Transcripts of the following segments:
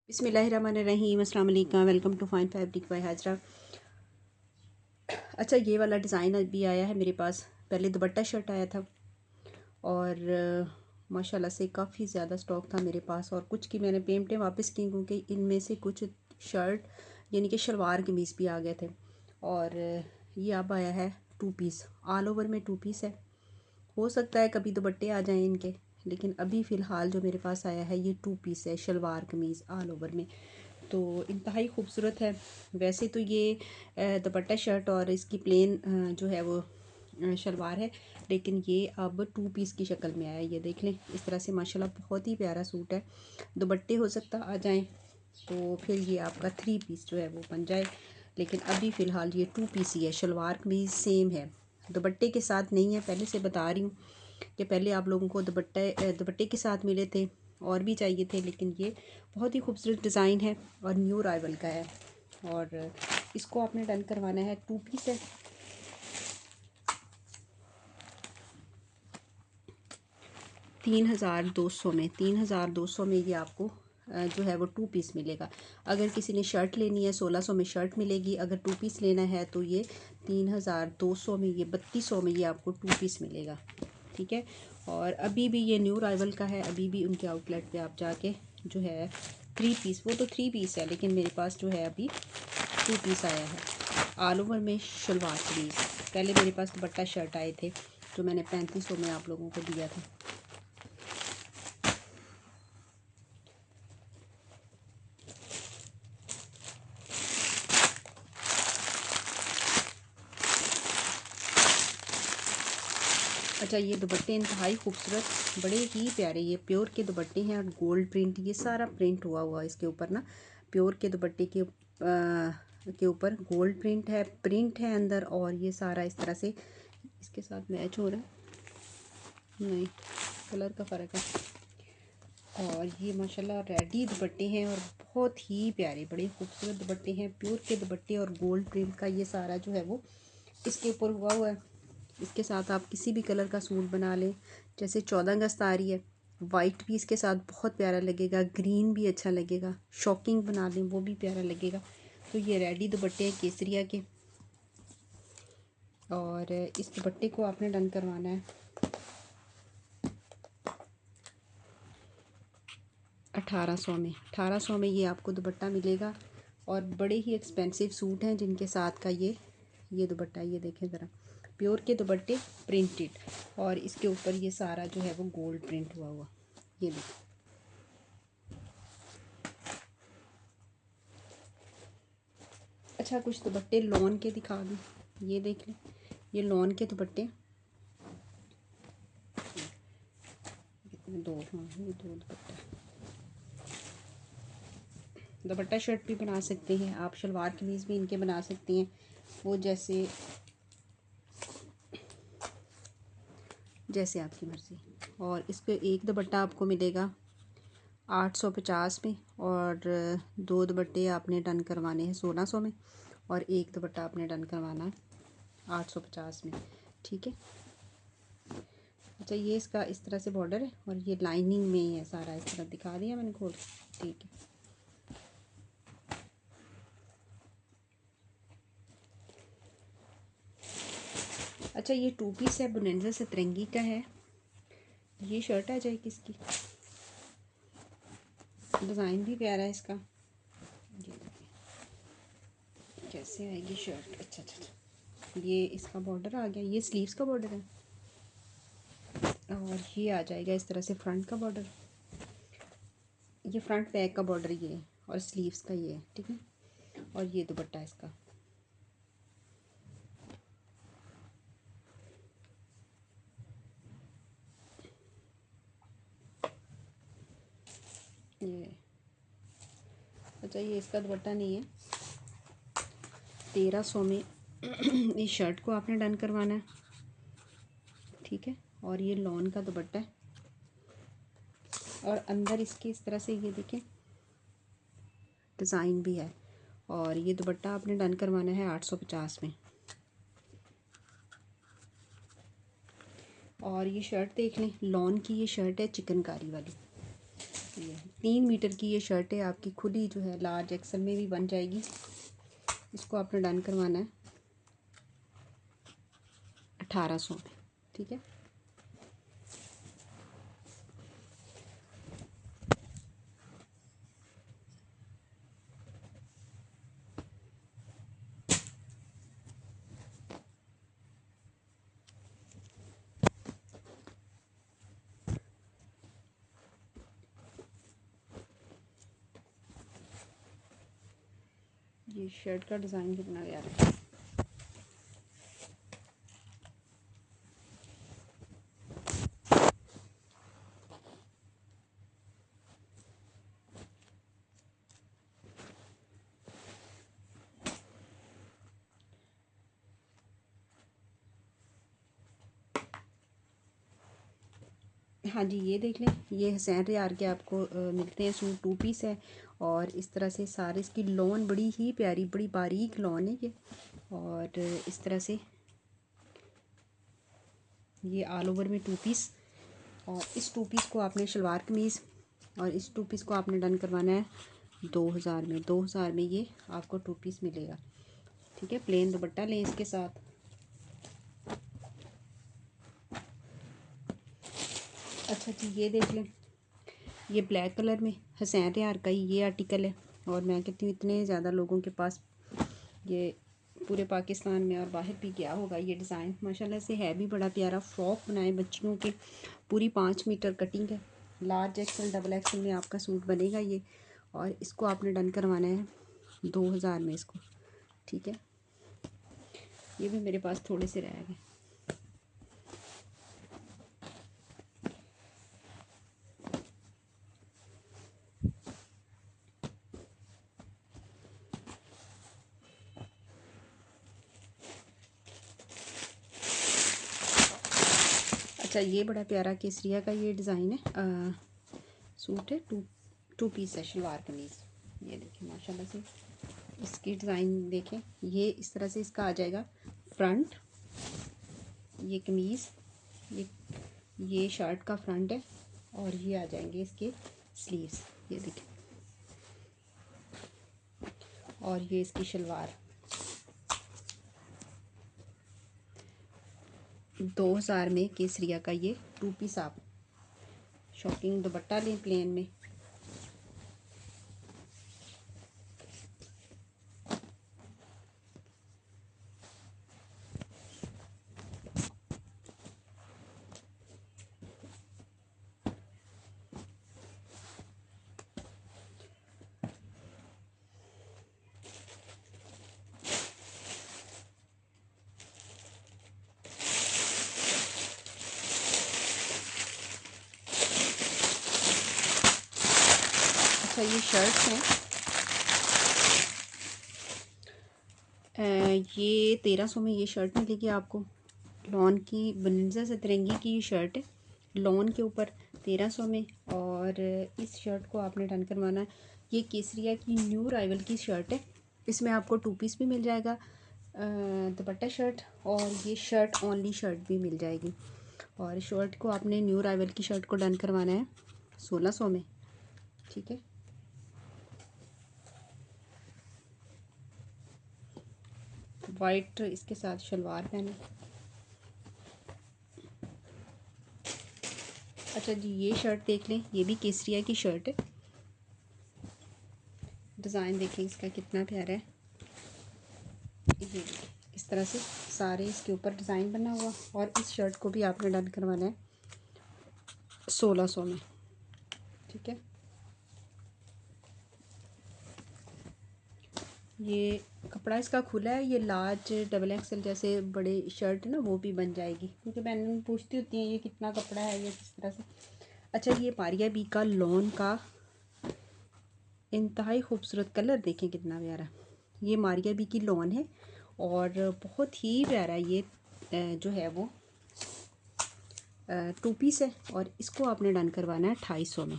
बिस्मिल्लाहिर्रहमानिर्रहीम, अस्सलाम वालेकुम, welcome to fine fabric by Hajra. अच्छा, ये वाला डिज़ाइन अभी आया है मेरे पास। पहले दुपट्टा शर्ट आया था और माशाल्लाह से काफ़ी ज़्यादा स्टॉक था मेरे पास, और कुछ की मैंने पेमेंटें वापस की क्योंकि इनमें से कुछ शर्ट यानी कि शलवार कमीज़ भी आ गए थे। और ये अब आया है 2 पीस, ऑल ओवर में 2 पीस है। हो सकता है कभी दुपट्टे आ जाएं इनके, लेकिन अभी फ़िलहाल जो मेरे पास आया है ये 2 पीस है, शलवार कमीज़ ऑल ओवर में। तो इंतहाई खूबसूरत है। वैसे तो ये दुपट्टा शर्ट और इसकी प्लेन जो है वो शलवार है, लेकिन ये अब 2 पीस की शक्ल में आया है। ये देख लें, इस तरह से माशाल्लाह बहुत ही प्यारा सूट है। दुपट्टे हो सकता आ जाएं तो फिर ये आपका 3 पीस जो है वो बन जाए, लेकिन अभी फ़िलहाल ये 2 पीस ही है। शलवार कमीज़ सेम है, दुपट्टे के साथ नहीं है। पहले से बता रही हूँ कि पहले आप लोगों को दुपट्टे के साथ मिले थे और भी चाहिए थे, लेकिन ये बहुत ही खूबसूरत डिज़ाइन है और न्यू अराइवल का है। और इसको आपने डन करवाना है, 2 पीस है। 3200 में ये आपको जो है वो 2 पीस मिलेगा। अगर किसी ने शर्ट लेनी है 1600 में शर्ट मिलेगी। अगर 2 पीस लेना है तो ये 3200 में, ये 3200 में ये आपको 2 पीस मिलेगा। ठीक है। और अभी भी ये न्यू अराइवल का है, अभी भी उनके आउटलेट पे आप जाके जो है 3 पीस, वो तो 3 पीस है, लेकिन मेरे पास जो है अभी 2 पीस आया है ऑल ओवर में शलवार कमीज़। पहले मेरे पास दुपट्टा शर्ट आए थे जो मैंने 3500 में आप लोगों को दिया था। अच्छा, ये दुपट्टे इंतहाई खूबसूरत, बड़े ही प्यारे, ये प्योर के दुपट्टे हैं और गोल्ड प्रिंट, ये सारा प्रिंट हुआ इसके ऊपर ना। प्योर के दुपट्टे के ऊपर गोल्ड प्रिंट है अंदर, और ये सारा इस तरह से इसके साथ मैच हो रहा है, नहीं कलर का फ़र्क है। और ये माशाल्लाह रेडी दुपट्टे हैं और बहुत ही प्यारे, बड़े खूबसूरत दुपट्टे हैं, प्योर के दुपट्टे और गोल्ड प्रिंट का ये सारा जो है वो इसके ऊपर हुआ है। इसके साथ आप किसी भी कलर का सूट बना लें, जैसे 14 अगस्त आ रही है, वाइट भी इसके साथ बहुत प्यारा लगेगा, ग्रीन भी अच्छा लगेगा, शॉकिंग बना लें वो भी प्यारा लगेगा। तो ये रेडी दुपट्टे हैं केसरिया के, और इस दुपट्टे को आपने डन करवाना है 1800 में ये आपको दुपट्टा मिलेगा। और बड़े ही एक्सपेंसिव सूट हैं जिनके साथ का ये दुपट्टा, ये देखें ज़रा, प्योर के दुपट्टे प्रिंटेड, और इसके ऊपर ये सारा जो है वो गोल्ड प्रिंट हुआ, ये देखो। अच्छा, कुछ दुपट्टे लॉन के दिखा दूँ, ये देख लें, ये लॉन के दुपट्टे दो, हाँ ये दो दुपट्टा शर्ट भी बना सकते हैं आप, शलवार कमीज़ भी इनके बना सकते हैं, वो जैसे आपकी मर्ज़ी। और इसको एक दुपट्टा आपको मिलेगा 850 में, और दो दुपट्टे आपने डन करवाने हैं 1600 में, और एक दुपट्टा आपने डन करवाना है 850 में। ठीक है। अच्छा, ये इसका इस तरह से बॉर्डर है और ये लाइनिंग में ही है सारा, इस तरह दिखा दिया मैंने खोल। ठीक है। अच्छा, ये 2 पीस है, बोनेंजा सतरंगी का है। ये शर्ट आ जाएगी इसकी, डिज़ाइन भी प्यारा है इसका, ये कैसे आएगी शर्ट। अच्छा, ये इसका बॉर्डर आ गया, ये स्लीव्स का बॉर्डर है, और ये आ जाएगा इस तरह से फ्रंट का बॉर्डर, ये फ्रंट बैक का बॉर्डर ये है, और स्लीव्स का ये है। ठीक है। और ये दुपट्टा इसका, ये। अच्छा, ये इसका दुपट्टा नहीं है। 1300 में इस शर्ट को आपने डन करवाना है। ठीक है। और ये लॉन का दुपट्टा है, और अंदर इसके इस तरह से ये देखें डिज़ाइन भी है, और ये दुपट्टा आपने डन करवाना है 850 में। और ये शर्ट देख लें, लॉन की ये शर्ट है चिकनकारी वाली, ये 3 मीटर की ये शर्ट है आपकी, खुली जो है लार्ज एक्सल में भी बन जाएगी। इसको आपने डन करवाना है 1800 में, ठीक है। ये शर्ट का डिज़ाइन कितना प्यारा है। हाँ जी, ये देख लें, ये हुसैन रियार के आपको मिलते हैं सूट, 2 पीस है। और इस तरह से सारे इसकी लॉन बड़ी ही प्यारी, बड़ी बारीक लॉन है ये। और इस तरह से ये ऑल ओवर में 2 पीस। और इस 2 पीस को आपने शलवार कमीज़, और इस 2 पीस को आपने डन करवाना है 2000 में। 2000 में ये आपको 2 पीस मिलेगा, ठीक है। प्लेन दुपट्टा लें इसके साथ। अच्छा जी, ये देख लें, ये ब्लैक कलर में हुसैन रियार का ही ये आर्टिकल है। और मैं कहती हूँ इतने ज़्यादा लोगों के पास ये पूरे पाकिस्तान में और बाहर भी गया होगा ये डिज़ाइन। माशाल्लाह से है भी बड़ा प्यारा। फ्रॉक बनाए बच्चियों के, पूरी 5 मीटर कटिंग है। लार्ज एक्सल, डबल एक्सल में आपका सूट बनेगा ये। और इसको आपने डन करवाना है 2000 में इसको, ठीक है। ये भी मेरे पास थोड़े से रह गए। अच्छा, ये बड़ा प्यारा केसरिया का ये डिज़ाइन है। सूट है, टू पीस है, शलवार कमीज़। ये देखिए माशाल्लाह से इसकी डिज़ाइन देखें। ये इस तरह से इसका आ जाएगा फ्रंट, ये कमीज़, ये शर्ट का फ्रंट है। और ये आ जाएंगे इसके स्लीव्स, ये देखिए। और ये इसकी शलवार। 2000 में केसरिया का ये 2 पीस आप शॉकिंग दुपट्टा लें प्लेन में। अच्छा, ये शर्ट है, ये 1300 में ये शर्ट मिलेगी आपको। लॉन की बनिंजा सतरंगी की ये शर्ट है, लॉन के ऊपर 1300 में। और इस शर्ट को आपने डन करवाना है। ये केसरिया की न्यू राइवल की शर्ट है। इसमें आपको 2 पीस भी मिल जाएगा, दुपट्टा शर्ट, और ये शर्ट ओनली शर्ट भी मिल जाएगी। और शर्ट को आपने न्यू राइवल की शर्ट को डन करवाना है 1600 में, ठीक है। वाइट इसके साथ शलवार पहने। अच्छा जी, ये शर्ट देख लें, ये भी केसरिया की शर्ट है। डिज़ाइन देखें इसका कितना प्यारा है। ये इस तरह से सारे इसके ऊपर डिज़ाइन बना हुआ। और इस शर्ट को भी आपने डन करवाना है 1600 में, ठीक है। ये कपड़ा इसका खुला है, ये लार्ज डबल एक्सल जैसे बड़े शर्ट है ना, वो भी बन जाएगी। क्योंकि मैंने पूछती होती हैं ये कितना कपड़ा है, ये किस तरह से। अच्छा, ये पारिया बी का लॉन का इंतहाई खूबसूरत कलर देखें कितना प्यारा। ये मारिया बी की लॉन है और बहुत ही प्यारा ये जो है वो 2 पीस है। और इसको आपने डन करवाना है 2800 में।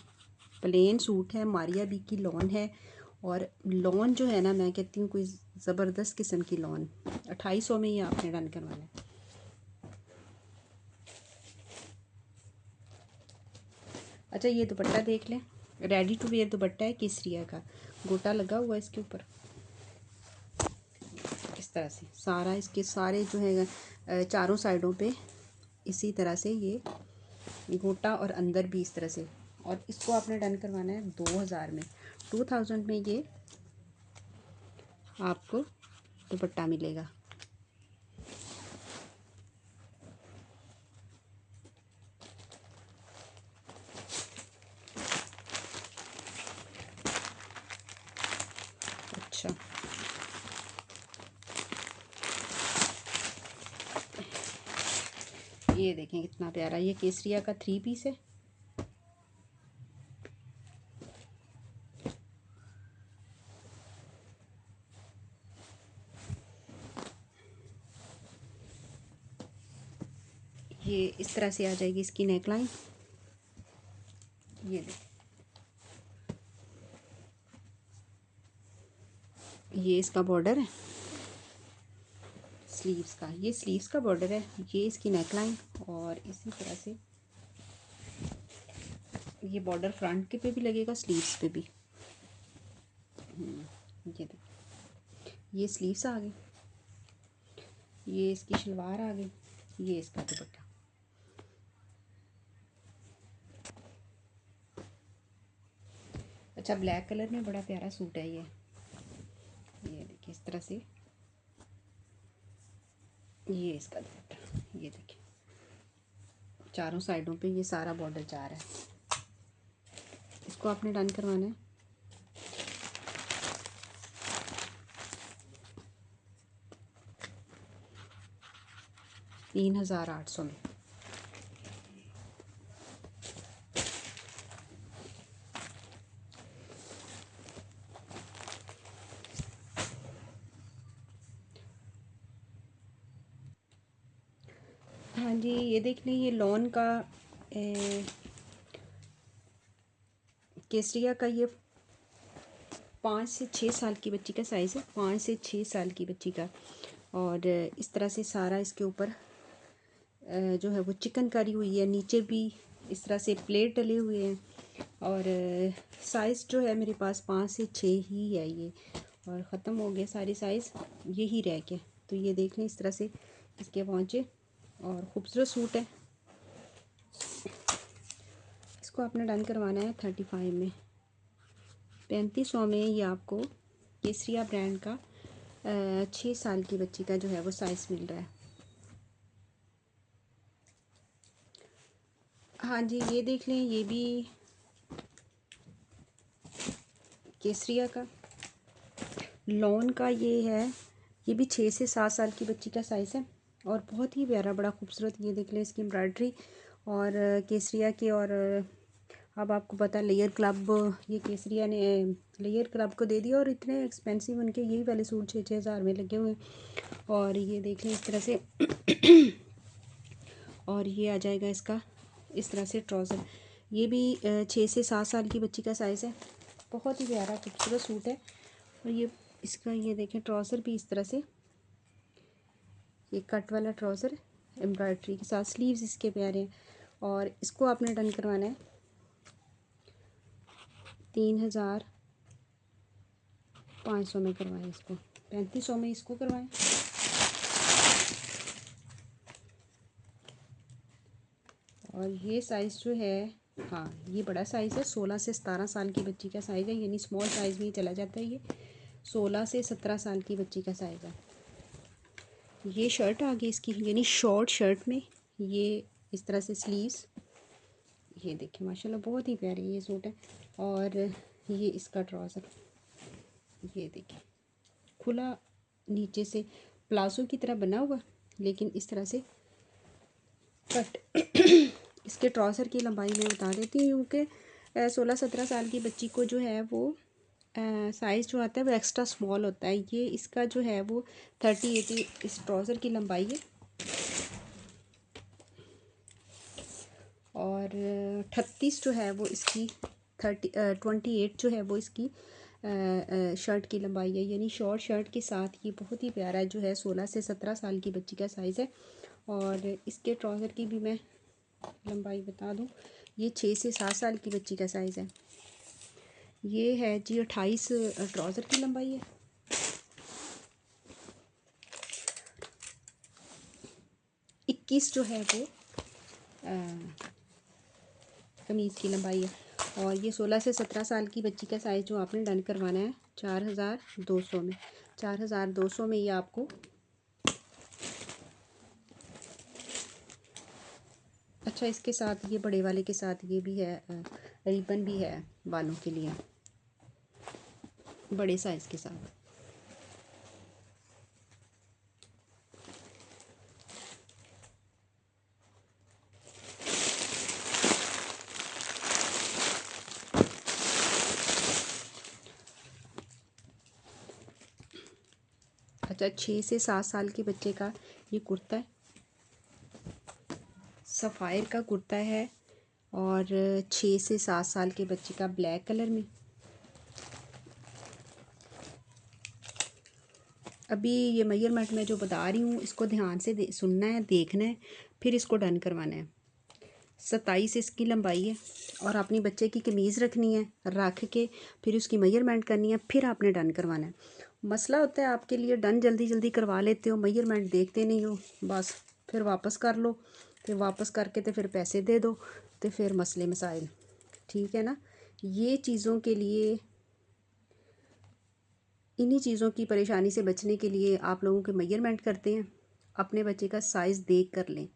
प्लेन सूट है, मारिया बी की लॉन है। और लॉन जो है ना, मैं कहती हूँ कोई ज़बरदस्त किस्म की लॉन। 2800 में ही आपने डन करवाना है। अच्छा, ये दुपट्टा देख लें, रेडी टू वेयर दुपट्टा है केसरिया का, गोटा लगा हुआ है इसके ऊपर। इस तरह से सारा इसके सारे जो है चारों साइडों पे इसी तरह से ये गोटा और अंदर भी इस तरह से। और इसको आपने डन करवाना है 2000 में, 2000 में ये आपको दुपट्टा मिलेगा। अच्छा, ये देखें कितना प्यारा, ये केसरिया का 3 पीस है। ये इस तरह से आ जाएगी इसकी नेकलाइन। ये देखिए, ये इसका बॉर्डर है स्लीव्स का, ये स्लीव्स का बॉर्डर है, ये इसकी नेकलाइन। और इसी तरह से ये बॉर्डर फ्रंट के पे भी लगेगा, स्लीव्स पे भी। ये देखिए, ये स्लीव्स आ गई, ये इसकी शलवार आ गई, ये इसका दुपट्टा। अच्छा, ब्लैक कलर में बड़ा प्यारा सूट है ये देखिए इस तरह से, ये इसका दुपट्टा। ये देखिए चारों साइडों पे ये सारा बॉर्डर जा रहा है। इसको आपने डन करवाना है 3800 में। हाँ जी, ये देख लें, ये लॉन का केसरिया का, ये 5 से 6 साल की बच्ची का साइज़ है, 5 से 6 साल की बच्ची का। और इस तरह से सारा इसके ऊपर जो है वो चिकनकारी हुई है, नीचे भी इस तरह से प्लेट डले हुए हैं। और साइज़ जो है मेरे पास 5 से 6 ही है ये, और ख़त्म हो गए सारे साइज़, यही रह गए। तो ये देख लें इस तरह से इसके पहुँचे, और ख़ूबसूरत सूट है। इसको आपने डन करवाना है 35 में, 3500 में ये आपको केसरिया ब्रांड का 6 साल की बच्ची का जो है वो साइज़ मिल रहा है। हाँ जी, ये देख लें, ये भी केसरिया का लॉन का ये है, ये भी 6 से 7 साल की बच्ची का साइज़ है, और बहुत ही प्यारा, बड़ा खूबसूरत। ये देख लें इसकी एम्ब्रॉयडरी और केसरिया के। और अब आपको पता, लेयर क्लब, ये केसरिया ने लेयर क्लब को दे दिया, और इतने एक्सपेंसिव उनके यही वाले सूट 6-6 हज़ार में लगे हुए हैं। और ये देख लें इस तरह से और ये आ जाएगा इसका इस तरह से ट्राउज़र। ये भी 6 से 7 साल की बच्ची का साइज़ है, बहुत ही प्यारा खूबसूरत सूट है। और ये इसका ये देखें ट्राउज़र भी इस तरह से, ये कट वाला ट्राउज़र एम्ब्रॉयडरी के साथ, स्लीव्स इसके प्यारे हैं। और इसको आपने डन करवाना है 3500 में करवाएं इसको, 3500 में इसको करवाएं। और ये साइज़ जो है, हाँ ये बड़ा साइज़ है, 16 से 17 साल की बच्ची का साइज़ है, यानी स्मॉल साइज़ में ही चला जाता है। ये 16 से 17 साल की बच्ची का साइज़ है। ये शर्ट आ गई इसकी, यानी शॉर्ट शर्ट में ये इस तरह से स्लीव्स। ये देखिए माशाल्लाह बहुत ही प्यारी ये सूट है। और ये इसका ट्राउज़र, ये देखिए खुला, नीचे से प्लाजो की तरह बना हुआ, लेकिन इस तरह से कट। इसके ट्राउज़र की लंबाई मैं बता देती हूँ कि 16-17 साल की बच्ची को जो है वो साइज़ जो आता है वो एक्स्ट्रा स्मॉल होता है। ये इसका जो है वो 30-80 इस ट्राउज़र की लंबाई है, और 38 जो है वो इसकी 28 जो है वो इसकी शर्ट की लंबाई है, यानी शॉर्ट शर्ट के साथ ये बहुत ही प्यारा जो है 16 से 17 साल की बच्ची का साइज़ है। और इसके ट्राउज़र की भी मैं लंबाई बता दूं, ये 6 से 7 साल की बच्ची का साइज़ है। ये है जी 28 ट्राउज़र की लंबाई है। 21 जो है वो कमीज़ की लंबाई है। और ये 16 से 17 साल की बच्ची का साइज़ जो आपने डन करवाना है 4200 में। 4200 में ये आपको अच्छा, इसके साथ ये बड़े वाले के साथ ये भी है, रिबन भी है बालों के लिए, बड़े साइज़ के साथ। अच्छा, 6 से 7 साल के बच्चे का ये कुर्ता है, सफ़ायर का कुर्ता है। और 6 से 7 साल के बच्चे का ब्लैक कलर में। अभी ये मेजरमेंट मैं जो बता रही हूँ इसको ध्यान से सुनना है, देखना है, फिर इसको डन करवाना है। 27 इसकी लंबाई है और अपनी बच्चे की कमीज़ रखनी है, रख के फिर उसकी मेजरमेंट करनी है, फिर आपने डन करवाना है। मसला होता है आपके लिए डन जल्दी जल्दी करवा लेते हो, मेजरमेंट देखते नहीं हो, बस फिर वापस कर लो, फिर वापस करके तो फिर पैसे दे दो, तो फिर मसले मसाइल। ठीक है ना। ये चीज़ों के लिए, इन्हीं चीज़ों की परेशानी से बचने के लिए आप लोगों के मेजरमेंट करते हैं, अपने बच्चे का साइज़ देख कर लें।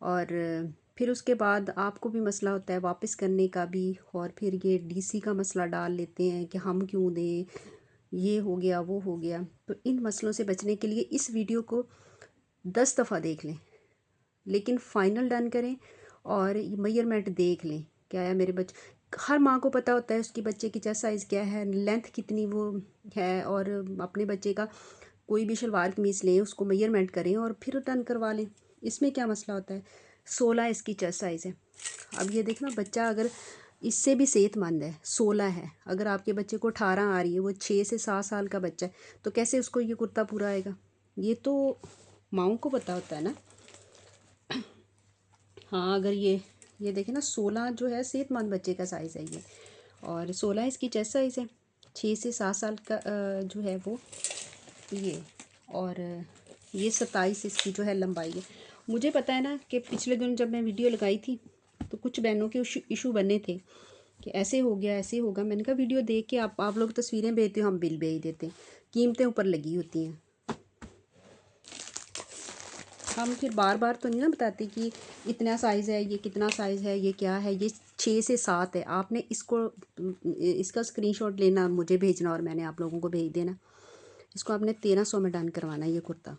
और फिर उसके बाद आपको भी मसला होता है वापस करने का भी, और फिर ये डीसी का मसला डाल लेते हैं कि हम क्यों दें, ये हो गया वो हो गया। तो इन मसलों से बचने के लिए इस वीडियो को 10 दफ़ा देख लें, लेकिन फ़ाइनल डन करें और मेजरमेंट देख लें क्या है मेरे बच्चे। हर माँ को पता होता है उसकी बच्चे की चेस्ट साइज़ क्या है, लेंथ कितनी वो है, और अपने बच्चे का कोई भी शलवार कमीज़ लें, उसको मेजरमेंट करें और फिर डन करवा लें। इसमें क्या मसला होता है। 16 इसकी चेस्ट साइज़ है। अब ये देखना, बच्चा अगर इससे भी सेहतमंद है, 16 है, अगर आपके बच्चे को 18 आ रही है, वो 6 से 7 साल का बच्चा है, तो कैसे उसको ये कुर्ता पूरा आएगा। ये तो माँओं को पता होता है ना। हाँ, अगर ये देखें ना, 16 जो है सेहतमंद बच्चे का साइज़ है ये, और 16 इसकी चेस्ट साइज़ है। 6 से 7 साल का जो है वो ये, और ये 27 इसकी जो है लंबाई है। मुझे पता है ना कि पिछले दिन जब मैं वीडियो लगाई थी तो कुछ बहनों के इशू बने थे कि ऐसे हो गया ऐसे होगा। मैंने कहा वीडियो देख के आप लोग तस्वीरें भेजते हो, हम बिल भेज देते हैं, कीमतें ऊपर लगी होती हैं। हम फिर बार बार तो नहीं ना बताते कि इतना साइज़ है, ये कितना साइज़ है, ये क्या है। ये 6 से 7 है। आपने इसका स्क्रीनशॉट लेना, मुझे भेजना और मैंने आप लोगों को भेज देना। इसको आपने 1300 में डन करवाना है ये कुर्ता।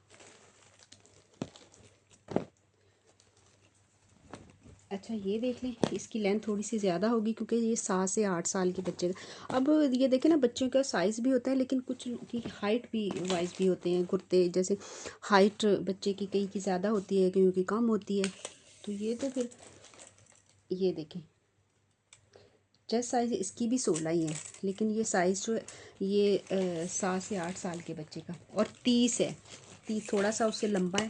अच्छा, ये देख लें, इसकी लेंथ थोड़ी सी ज़्यादा होगी क्योंकि ये 7 से 8 साल के बच्चे का। अब ये देखें ना, बच्चों का साइज़ भी होता है, लेकिन कुछ की हाइट भी वाइज भी होते हैं कुर्ते। जैसे हाइट बच्चे की कई की ज़्यादा होती है, कईयों की कम होती है। तो ये तो फिर ये देखें, चेस्ट साइज़ इसकी भी 16 ही है, लेकिन ये साइज़ जो है ये 7 से 8 साल के बच्चे का, और 30 है। 30 थोड़ा सा उससे लंबा है,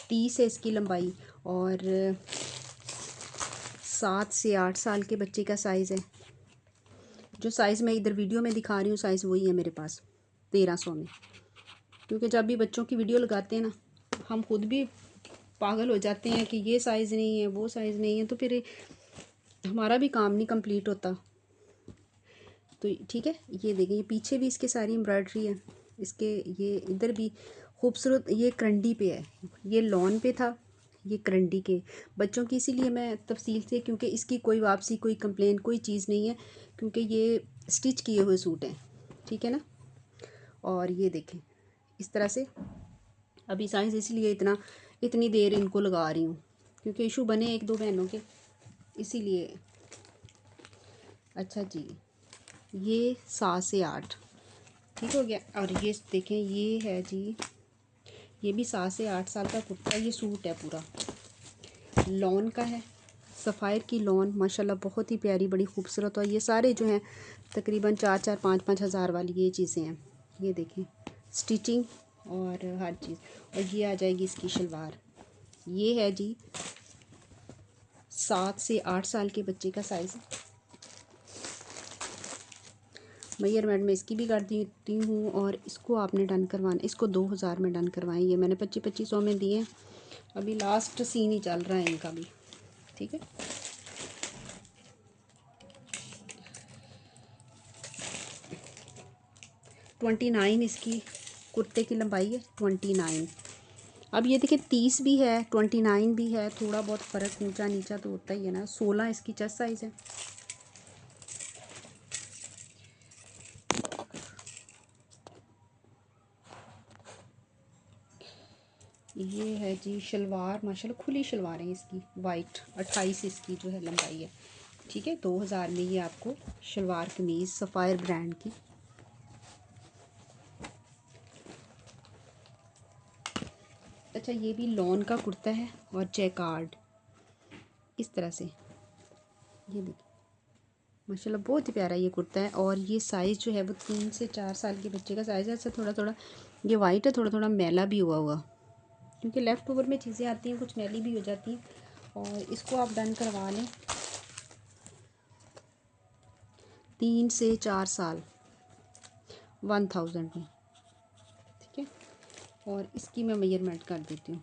30 है इसकी लंबाई। और 7 से 8 साल के बच्चे का साइज़ है। जो साइज़ मैं इधर वीडियो में दिखा रही हूँ साइज़ वही है मेरे पास 1300 में। क्योंकि जब भी बच्चों की वीडियो लगाते हैं ना, हम खुद भी पागल हो जाते हैं कि ये साइज़ नहीं है, वो साइज़ नहीं है, तो फिर हमारा भी काम नहीं कंप्लीट होता। तो ठीक है, ये देखें, ये पीछे भी इसके सारी एम्ब्रॉयडरी है इसके। ये इधर भी खूबसूरत, ये करंडी पे है, ये लॉन पे था, ये करंडी के बच्चों की। इसीलिए मैं तफसील से, क्योंकि इसकी कोई वापसी, कोई कंप्लेन, कोई चीज़ नहीं है, क्योंकि ये स्टिच किए हुए सूट हैं। ठीक है ना। और ये देखें इस तरह से। अभी साइज़ इसलिए इतनी देर इनको लगा रही हूँ क्योंकि इशू बने एक दो बहनों के, इसीलिए। अच्छा जी, ये 7 से 8 ठीक हो गया। और ये देखें, ये है जी, ये भी 7 से 8 साल का कुर्ता। ये सूट है पूरा, लॉन का है, सफ़ायर की लॉन, माशाल्लाह बहुत ही प्यारी, बड़ी खूबसूरत। और ये सारे जो हैं तकरीबन 4-4, 5-5 हज़ार वाली ये चीज़ें हैं। ये देखें, स्टिचिंग और हर चीज़। और ये आ जाएगी इसकी शलवार। ये है जी 7 से 8 साल के बच्चे का साइज़। मेजरमेंट में इसकी भी कर देती हूँ। और इसको आपने डन करवाना, इसको 2000 में डन करवाएं। ये मैंने 2500 में दिए। अभी लास्ट सीन ही चल रहा है इनका भी, ठीक है। ट्वेंटी 29 इसकी कुर्ते की लंबाई है, 29। अब ये देखिए 30 भी है, 29 भी है, थोड़ा बहुत फ़र्क ऊंचा नीचा तो होता ही है ना। 16 इसकी चेस्ट साइज़ है। ये है जी शलवार, माशाल्लाह खुली शलवार है इसकी, वाइट। 28 इसकी जो है लंबाई है, ठीक है। 2000 में ये आपको शलवार कमीज़ सफ़ायर ब्रांड की। अच्छा, ये भी लॉन का कुर्ता है और जैकार्ड इस तरह से, ये देखिए माशाल्लाह बहुत ही प्यारा ये कुर्ता है। और ये साइज़ जो है वो 3 से 4 साल के बच्चे का साइज़ है। ऐसा थोड़ा थोड़ा ये वाइट है, थोड़ा थोड़ा मैला भी हुआ क्योंकि लेफ़्ट ओवर में चीज़ें आती हैं, कुछ मैली भी हो जाती हैं। और इसको आप डन करवा लें 3 से 4 साल 1000 में, ठीक है। और इसकी मैं मेजरमेंट कर देती हूँ।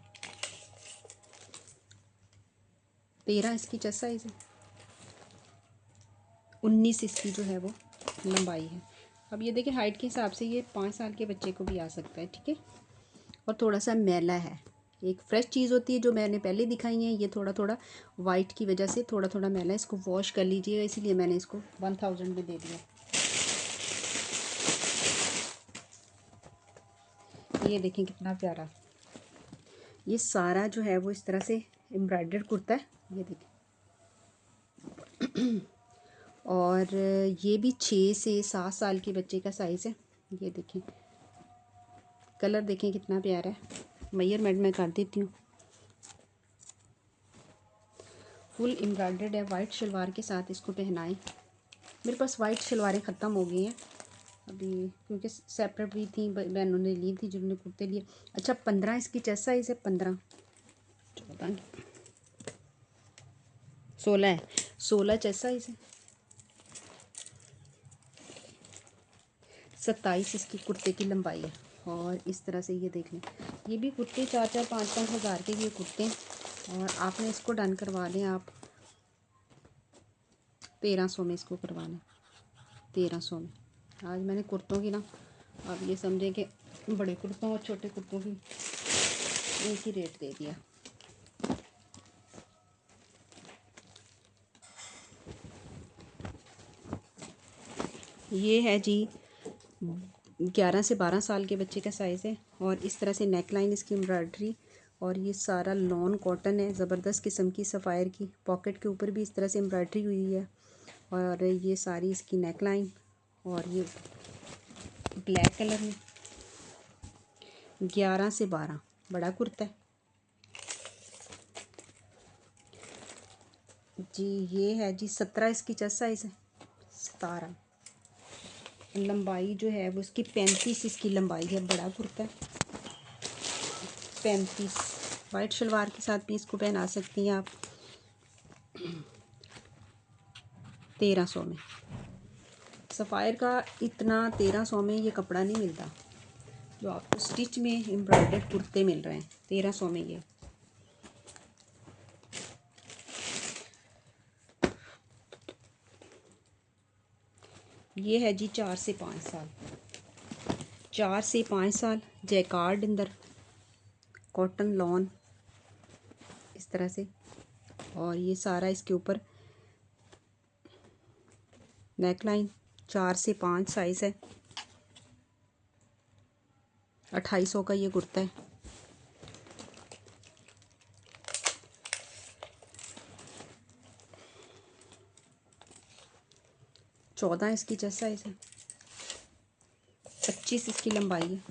13 इसकी चेस्ट साइज़ है, 19 इसकी जो है वो लंबाई है। अब ये देखिए हाइट के हिसाब से ये 5 साल के बच्चे को भी आ सकता है, ठीक है। और थोड़ा सा मैला है, एक फ्रेश चीज़ होती है जो मैंने पहले दिखाई है, ये थोड़ा थोड़ा वाइट की वजह से थोड़ा थोड़ा मैला है। इसको वॉश कर लीजिएगा, इसीलिए मैंने इसको 1000 में दे दिया। ये देखें कितना प्यारा, ये सारा जो है वो इस तरह से एम्ब्रॉयडर्ड कुर्ता है, ये देखें। और ये भी 6 से 7 साल के बच्चे का साइज़ है। ये देखें कलर देखें कितना प्यारा है। मेजरमेंट में कर देती हूँ। फुल एम्ब्रॉयडर्ड है, वाइट शलवार के साथ इसको पहनाएं। मेरे पास वाइट शलवारें ख़त्म हो गई हैं अभी, क्योंकि सेपरेट भी थी, बहनों ने ली थी जिन्होंने कुर्ते लिए। अच्छा 15 इसकी चेस्ट साइज़ है, 15 14 16 है, 16 चेस्ट साइज़ है, 27 इसकी कुर्ते की लंबाई है। और इस तरह से ये देख लें, ये भी कुर्ते 4-4 5-5 हज़ार के ये कुर्ते हैं। और आपने इसको डन करवा लें आप 1300 में, इसको करवा लें 1300 में। आज मैंने कुर्तों की ना, आप ये समझें कि बड़े कुर्तों और छोटे कुर्तों की एक ही रेट दे दिया। ये है जी 11 से 12 साल के बच्चे का साइज़ है। और इस तरह से नेक लाइन इसकी एम्ब्रॉयडरी, और ये सारा लॉन कॉटन है, ज़बरदस्त किस्म की सफ़ायर की। पॉकेट के ऊपर भी इस तरह से एम्ब्रॉयडरी हुई है। और ये सारी इसकी नेक लाइन, और ये ब्लैक कलर में 11 से 12 बड़ा कुर्ता है जी। ये है जी 17 इसकी चेस्ट साइज़ है, 17 लंबाई जो है वो इसकी 35 इसकी लंबाई है, बड़ा कुर्ता है 35। वाइट शलवार के साथ भी इसको पहना सकती हैं आप 1300 में। सफ़ायर का इतना 1300 में ये कपड़ा नहीं मिलता जो आपको स्टिच में एम्ब्रॉयडर्ड कुर्ते मिल रहे हैं 1300 में। ये है जी 4 से 5 साल, 4 से 5 साल जैकार्ड अंदर कॉटन लॉन इस तरह से। और ये सारा इसके ऊपर नेक लाइन, 4 से 5 साइज़ है, 2800 का ये कुर्ता है। चौदह इसकी चेस्ट साइज़ है, 25 इसकी लंबाई है।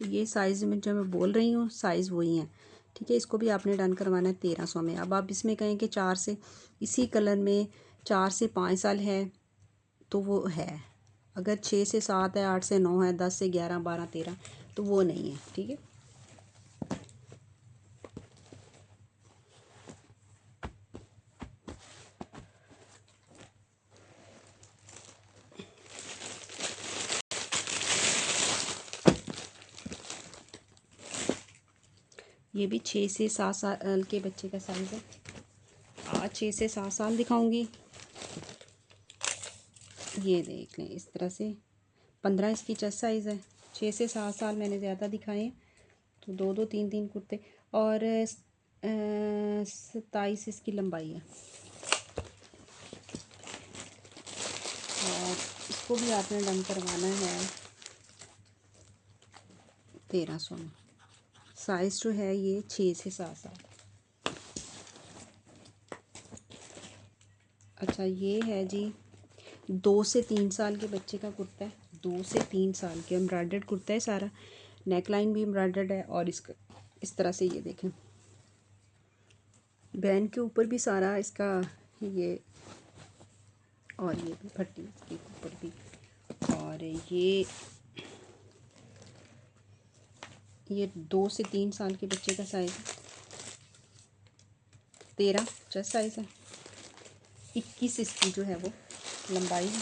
ये साइज़ में जो मैं बोल रही हूँ साइज़ वही है, ठीक है। इसको भी आपने डन करवाना है 1300 में। अब आप इसमें कहें कि 4 से इसी कलर में 4 से 5 साल है तो वो है, अगर 6 से 7 है, 8 से 9 है, 10 से 11 12 13 तो वो नहीं है, ठीक है। ये भी 6 से 7 साल के बच्चे का साइज़ है। आज 6 से 7 साल दिखाऊंगी। ये देख लें इस तरह से 15 इसकी चेस्ट साइज़ है। 6 से 7 साल मैंने ज़्यादा दिखाए हैं, तो 2-2 3-3 कुर्ते। और 27 इसकी लंबाई है। और इसको भी आपने डन करवाना है 1300 में। साइज़ जो है ये 6 से 7 साल। अच्छा ये है जी 2 से 3 साल के बच्चे का कुर्ता है। 2 से 3 साल के एम्ब्रॉयडर्ड कुर्ता है सारा। नेक लाइन भी एम्ब्रॉयडर्ड है। और इसका इस तरह से ये देखें, बैंड के ऊपर भी सारा इसका ये, और ये भी फट्टी इसके ऊपर भी। और ये 2 से 3 साल के बच्चे का साइज़ है। 13 चेस्ट साइज़ है। 21 इसकी जो है वो लंबाई है।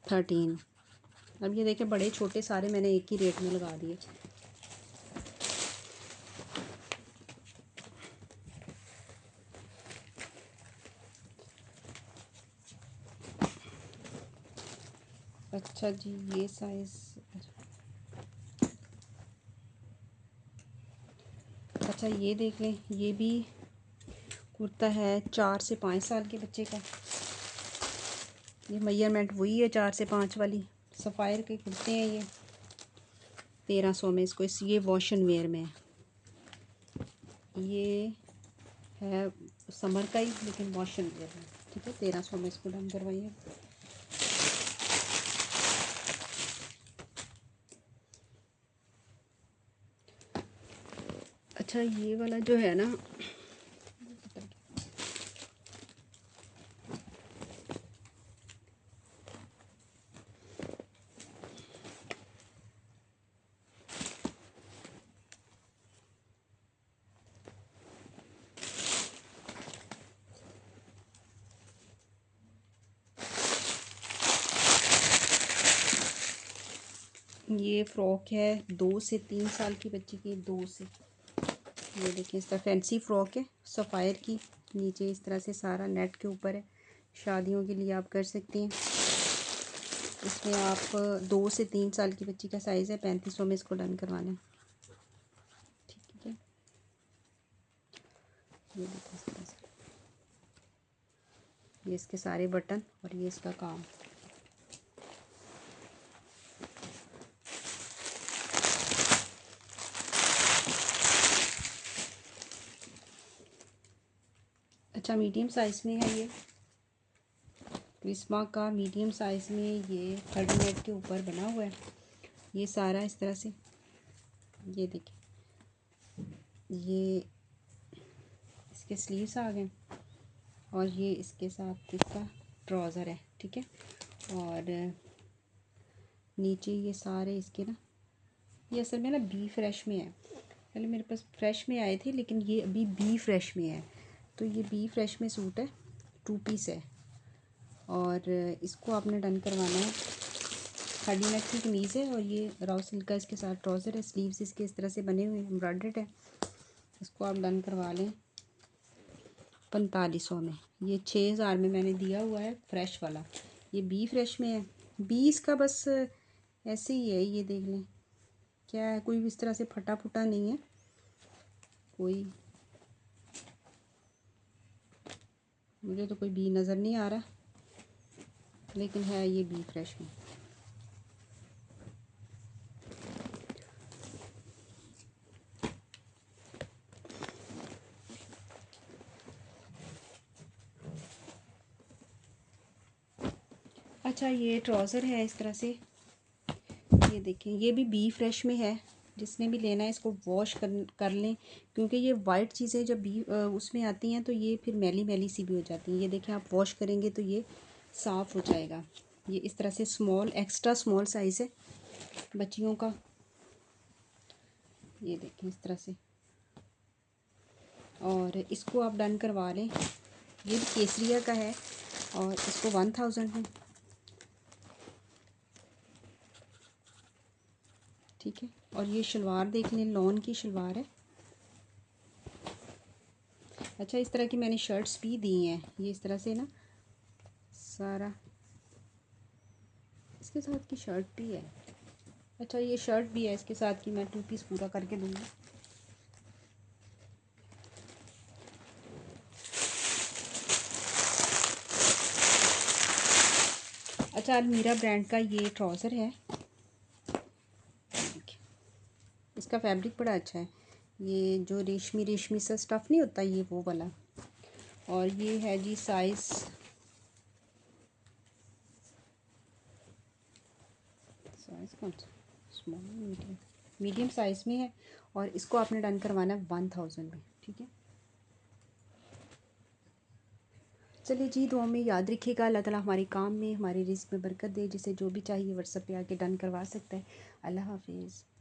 13। अब ये देखें बड़े छोटे सारे मैंने एक ही रेट में लगा दिए। अच्छा जी ये साइज़, अच्छा ये देख लें, ये भी कुर्ता है 4 से 5 साल के बच्चे का। ये मेजरमेंट वही है 4 से 5 वाली। सफ़ायर के कुर्ते हैं ये। 1300 में इसको ये वॉश एंड वेयर में है। ये है समर का ही लेकिन वॉश एंड वेयर में, ठीक है। 1300 में इसको डन करवाइए। अच्छा ये वाला जो है ना, ये फ्रॉक है 2 से 3 साल की बच्ची की। ये देखिए इस तरह फैंसी फ्रॉक है सफ़ायर की। नीचे इस तरह से सारा नेट के ऊपर है। शादियों के लिए आप कर सकती हैं। इसमें आप 2 से 3 साल की बच्ची का साइज़ है। 3500 में इसको डन करवाना है, ठीक है। ये देखिए इस तरह से, ये इसके सारे बटन और ये इसका काम। अच्छा मीडियम साइज़ में है ये, क्रिस्मा का मीडियम साइज़ में। ये 30 नेट के ऊपर बना हुआ है। ये सारा इस तरह से, ये देखिए ये इसके स्लीव्स आ गए और ये इसके साथ इसका ट्राउज़र है, ठीक है। और नीचे ये सारे इसके ना, ये असल में ना बी फ्रेश में है। पहले मेरे पास फ्रेश में आए थे लेकिन ये अभी बी फ्रेश में है। तो ये बी फ्रेश में सूट है, 2 पीस है। और इसको आपने डन करवाना है। 30 नेट की कमीज़ है और ये राव सिल्क का इसके साथ ट्राउज़र है। स्लीव्स इसके इस तरह से बने हुए हैं, एम्ब्रॉयडर्ड है। इसको आप डन करवा लें 4500 में। ये 6000 में मैंने दिया हुआ है फ्रेश वाला। ये बी फ्रेश में है। 20 का बस ऐसे ही है। ये देख लें क्या है, कोई भी इस तरह से फटा फुटा नहीं है कोई। मुझे तो कोई बी नज़र नहीं आ रहा लेकिन है ये बी फ्रेश में। अच्छा ये ट्राउज़र है इस तरह से। ये देखें ये भी बी फ्रेश में है। जिसने भी लेना है इसको वॉश कर लें, क्योंकि ये वाइट चीज़ें जब बी उसमें आती हैं तो ये फिर मैली मैली सी भी हो जाती हैं। ये देखें आप वॉश करेंगे तो ये साफ़ हो जाएगा। ये इस तरह से स्मॉल, एक्स्ट्रा स्मॉल साइज़ है बच्चियों का। ये देखें इस तरह से। और इसको आप डन करवा लें। ये भी केसरिया का है और इसको 1000 में, ठीक है। और ये शलवार देख लें, लॉन की शलवार है। अच्छा, इस तरह की मैंने शर्ट्स भी दी हैं, ये इस तरह से ना सारा इसके साथ की शर्ट भी है। अच्छा, ये शर्ट भी है इसके साथ की, मैं 2 पीस पूरा करके दूँगी। अच्छा, अलमीरा ब्रांड का ये ट्राउज़र है, इसका फैब्रिक बड़ा अच्छा है। ये जो रेशमी रेशमी सा स्टफ़ नहीं होता, ये वो वाला। और ये है जी साइज़ कौन सा, स्मॉल मीडियम, मीडियम साइज़ में है। और इसको आपने डन करवाना है 1000 में, ठीक है। चलिए जी, दुआ में याद रखिएगा। अल्लाह ताला हमारे काम में, हमारे रिज़्क़ में बरकत दे। जिसे जो भी चाहिए व्हाट्सएप पे आके डन करवा सकता है। अल्लाह हाफ़िज़।